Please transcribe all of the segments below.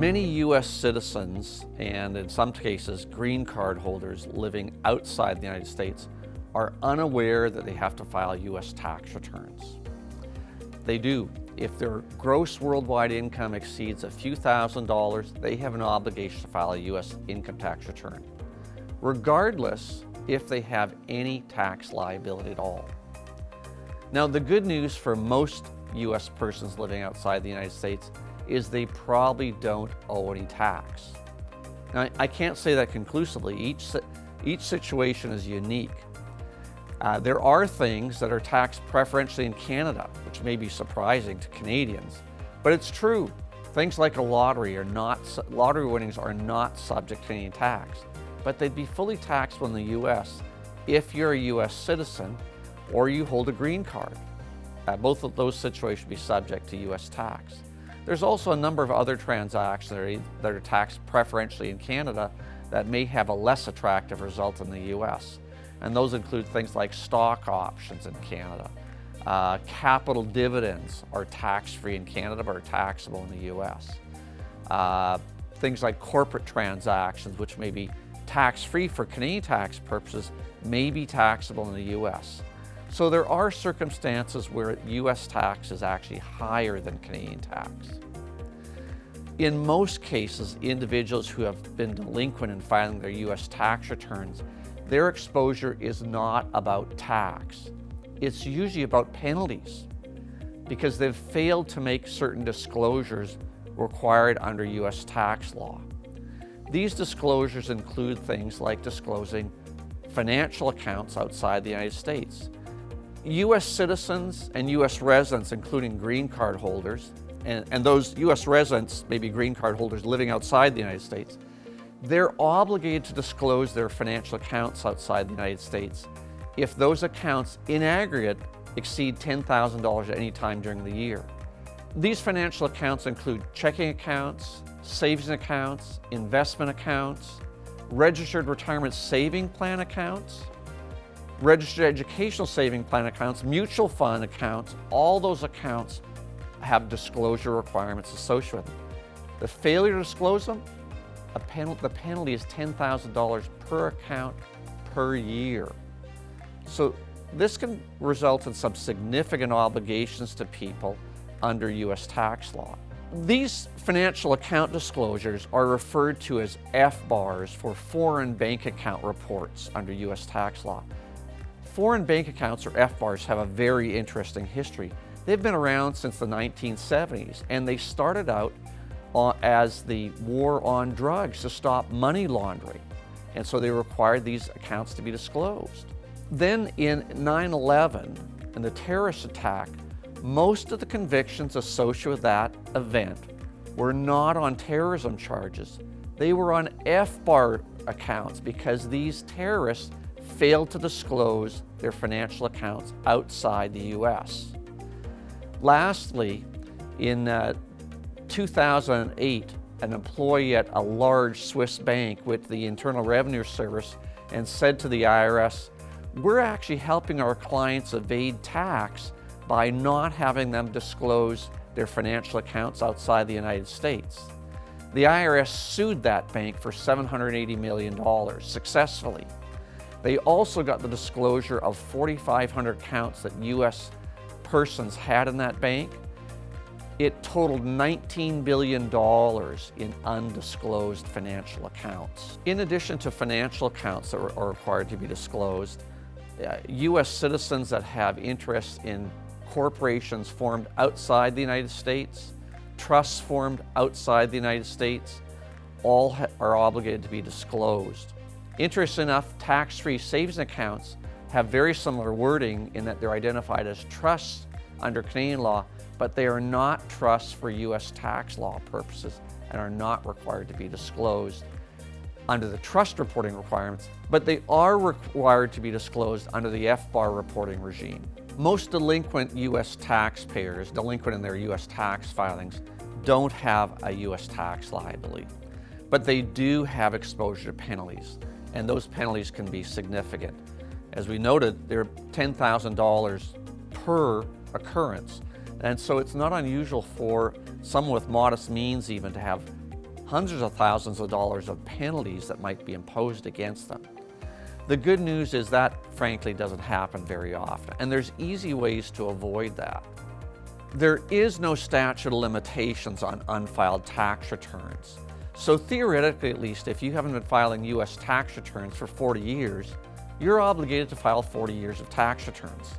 Many U.S. citizens, and in some cases green card holders living outside the United States, are unaware that they have to file U.S. tax returns. They do. If their gross worldwide income exceeds a few $1,000s, they have an obligation to file a U.S. income tax return, regardless if they have any tax liability at all. Now, the good news for most U.S. persons living outside the United States is they probably don't owe any tax. Now, I can't say that conclusively. Each situation is unique. There are things that are taxed preferentially in Canada, which may be surprising to Canadians, but it's true. Things like a lottery winnings are not subject to Canadian tax, but they'd be fully taxable in the U.S. if you're a U.S. citizen or you hold a green card. Both of those situations would be subject to U.S. tax. There's also a number of other transactions that are taxed preferentially in Canada that may have a less attractive result in the U.S. And those include things like stock options in Canada. Capital dividends are tax-free in Canada but are taxable in the U.S. Things like corporate transactions, which may be tax-free for Canadian tax purposes, may be taxable in the U.S. So there are circumstances where U.S. tax is actually higher than Canadian tax. In most cases, individuals who have been delinquent in filing their U.S. tax returns, their exposure is not about tax. It's usually about penalties because they've failed to make certain disclosures required under U.S. tax law. These disclosures include things like disclosing financial accounts outside the United States. U.S. citizens and U.S. residents, including green card holders, and those U.S. residents may be green card holders living outside the United States, they're obligated to disclose their financial accounts outside the United States if those accounts in aggregate exceed $10,000 at any time during the year. These financial accounts include checking accounts, savings accounts, investment accounts, registered retirement saving plan accounts, registered educational saving plan accounts, mutual fund accounts. All those accounts have disclosure requirements associated with them. The failure to disclose them, the penalty is $10,000 per account per year. So this can result in some significant obligations to people under U.S. tax law. These financial account disclosures are referred to as FBARs, for foreign bank account reports under U.S. tax law. Foreign bank accounts, or FBARs, have a very interesting history. They've been around since the 1970s, and they started out as the war on drugs to stop money laundering. And so they required these accounts to be disclosed. Then in 9/11, and the terrorist attack, most of the convictions associated with that event were not on terrorism charges. They were on FBAR accounts because these terrorists failed to disclose their financial accounts outside the U.S. Lastly, in 2008, an employee at a large Swiss bank with the Internal Revenue Service and said to the IRS, "We're actually helping our clients evade tax by not having them disclose their financial accounts outside the United States." The IRS sued that bank for $780 million successfully. They also got the disclosure of 4,500 accounts that U.S. persons had in that bank. It totaled $19 billion in undisclosed financial accounts. In addition to financial accounts that are required to be disclosed, U.S. citizens that have interests in corporations formed outside the United States, trusts formed outside the United States, all are obligated to be disclosed. Interesting enough, tax-free savings accounts have very similar wording in that they're identified as trusts under Canadian law, but they are not trusts for U.S. tax law purposes and are not required to be disclosed under the trust reporting requirements, but they are required to be disclosed under the FBAR reporting regime. Most delinquent U.S. taxpayers, delinquent in their U.S. tax filings, don't have a U.S. tax liability, but they do have exposure to penalties, and those penalties can be significant. As we noted, they're $10,000 per occurrence, and so it's not unusual for someone with modest means even to have hundreds of thousands of dollars of penalties that might be imposed against them. The good news is that, frankly, doesn't happen very often, and there's easy ways to avoid that. There is no statute of limitations on unfiled tax returns. So theoretically, at least, if you haven't been filing U.S. tax returns for 40 years, you're obligated to file 40 years of tax returns.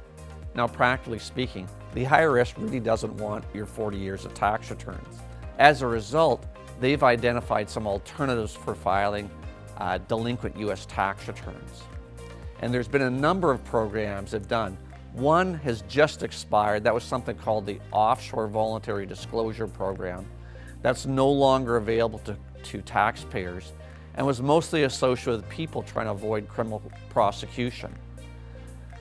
Now, practically speaking, the IRS really doesn't want your 40 years of tax returns. As a result, they've identified some alternatives for filing delinquent U.S. tax returns. And there's been a number of programs they've done. One has just expired. That was something called the Offshore Voluntary Disclosure Program. That's no longer available to taxpayers and was mostly associated with people trying to avoid criminal prosecution.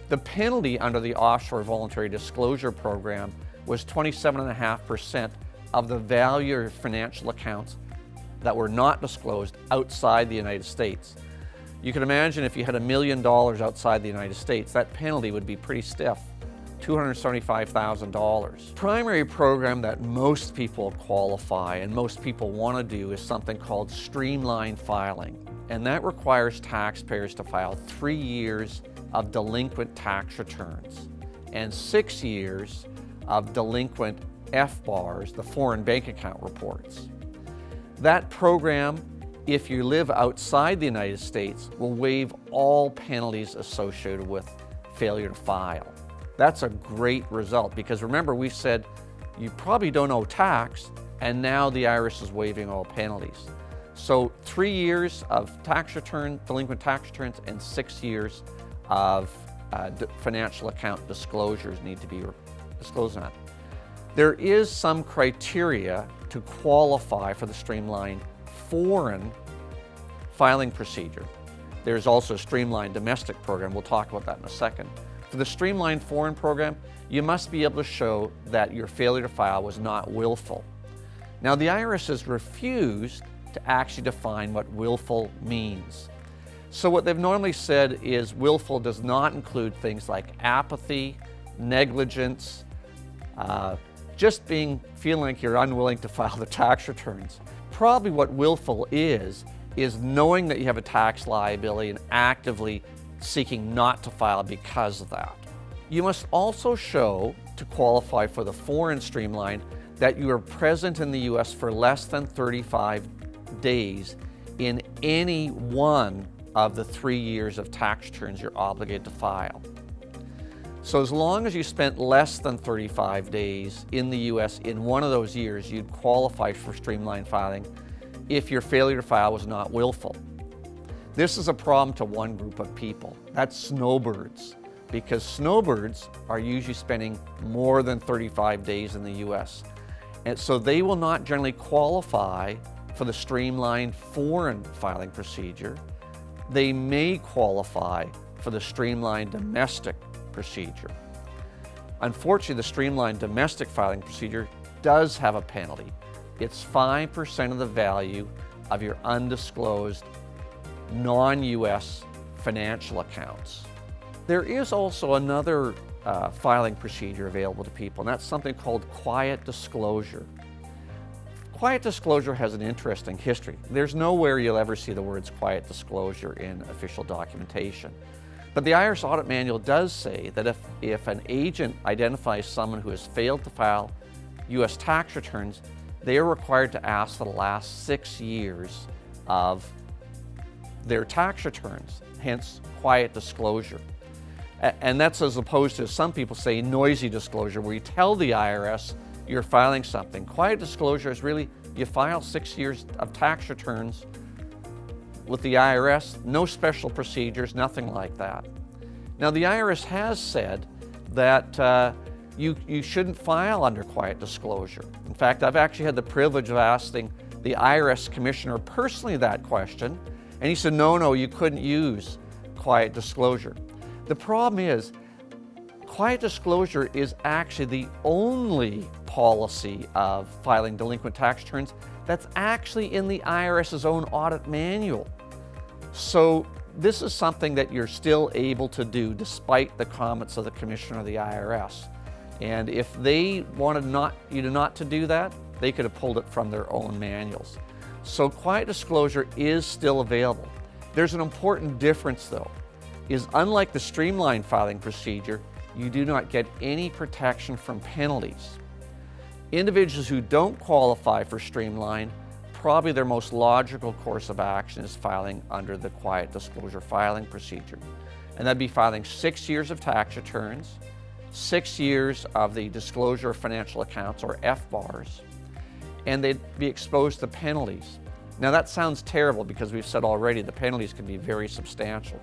The penalty under the Offshore Voluntary Disclosure Program was 27.5% of the value of financial accounts that were not disclosed outside the United States. You can imagine if you had $1 million outside the United States, that penalty would be pretty stiff, $275,000. Primary program that most people qualify and most people want to do is something called Streamlined Filing. And that requires taxpayers to file 3 years of delinquent tax returns and 6 years of delinquent FBARs, the foreign bank account reports. That program, if you live outside the United States, will waive all penalties associated with failure to file. That's a great result because remember, we said you probably don't owe tax, and now the IRS is waiving all penalties. So 3 years of tax return, delinquent tax returns, and 6 years of financial account disclosures need to be disclosed on. There is some criteria to qualify for the streamlined foreign filing procedure. There's also a streamlined domestic program. We'll talk about that in a second. For the streamlined foreign program, you must be able to show that your failure to file was not willful. Now, the IRS has refused to actually define what willful means. So what they've normally said is willful does not include things like apathy, negligence, just feeling like you're unwilling to file the tax returns. Probably what willful is knowing that you have a tax liability and actively seeking not to file because of that. You must also show, to qualify for the foreign streamline, that you are present in the U.S. for less than 35 days in any one of the 3 years of tax returns you're obligated to file. So as long as you spent less than 35 days in the U.S. in one of those years, you'd qualify for streamlined filing if your failure to file was not willful. This is a problem to one group of people. That's snowbirds, because snowbirds are usually spending more than 35 days in the U.S. And so they will not generally qualify for the streamlined foreign filing procedure. They may qualify for the streamlined domestic procedure. Unfortunately, the streamlined domestic filing procedure does have a penalty. It's 5% of the value of your undisclosed non-U.S. financial accounts. There is also another filing procedure available to people, and that's something called quiet disclosure. Quiet disclosure has an interesting history. There's nowhere you'll ever see the words quiet disclosure in official documentation. But the IRS Audit Manual does say that if an agent identifies someone who has failed to file U.S. tax returns, they are required to ask for the last 6 years of their tax returns, hence quiet disclosure. And that's as opposed to, some people say, noisy disclosure, where you tell the IRS you're filing something. Quiet disclosure is really, you file 6 years of tax returns with the IRS, no special procedures, nothing like that. Now, the IRS has said that you shouldn't file under quiet disclosure. In fact, I've actually had the privilege of asking the IRS commissioner personally that question, and he said, no, you couldn't use quiet disclosure. The problem is, quiet disclosure is actually the only policy of filing delinquent tax returns that's actually in the IRS's own audit manual. So this is something that you're still able to do despite the comments of the commissioner of the IRS. And if they wanted you not to do that, they could have pulled it from their own manuals. So quiet disclosure is still available. There's an important difference though, is unlike the streamlined filing procedure, you do not get any protection from penalties. Individuals who don't qualify for streamlined, probably their most logical course of action is filing under the quiet disclosure filing procedure. And that'd be filing 6 years of tax returns, 6 years of the disclosure of financial accounts, or FBARs, and they'd be exposed to penalties. Now that sounds terrible because we've said already the penalties can be very substantial.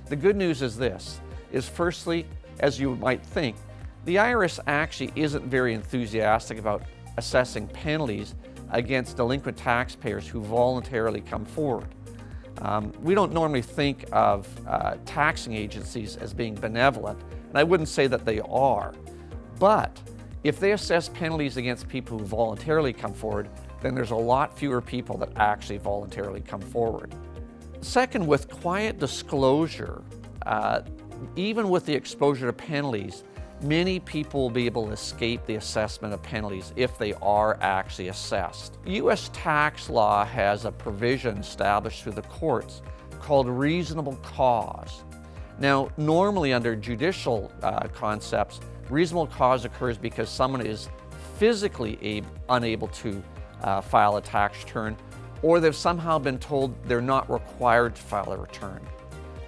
The good news is this, is firstly, as you might think, the IRS actually isn't very enthusiastic about assessing penalties against delinquent taxpayers who voluntarily come forward. We don't normally think of taxing agencies as being benevolent, and I wouldn't say that they are. But if they assess penalties against people who voluntarily come forward, then there's a lot fewer people that actually voluntarily come forward. Second, with quiet disclosure, even with the exposure to penalties, many people will be able to escape the assessment of penalties if they are actually assessed. U.S. tax law has a provision established through the courts called reasonable cause. Now, normally under judicial concepts, reasonable cause occurs because someone is physically unable to file a tax return, or they've somehow been told they're not required to file a return.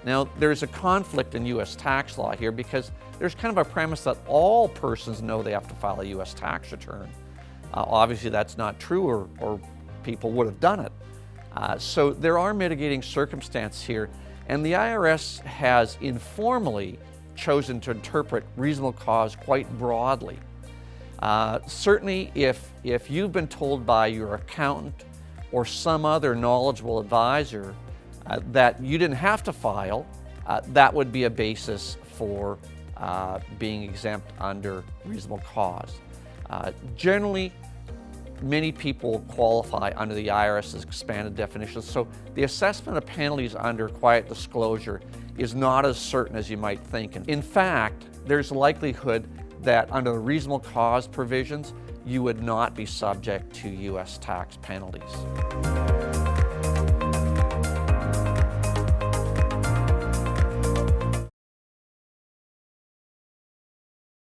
Now, there's a conflict in U.S. tax law here because there's kind of a premise that all persons know they have to file a U.S. tax return. Obviously, that's not true, or people would have done it. So there are mitigating circumstances here, and the IRS has informally chosen to interpret reasonable cause quite broadly. Certainly, if you've been told by your accountant or some other knowledgeable advisor that you didn't have to file, that would be a basis for being exempt under reasonable cause. Generally, many people qualify under the IRS's expanded definition, so the assessment of penalties under quiet disclosure is not as certain as you might think. In fact, there's likelihood that under the reasonable cause provisions, you would not be subject to U.S. tax penalties.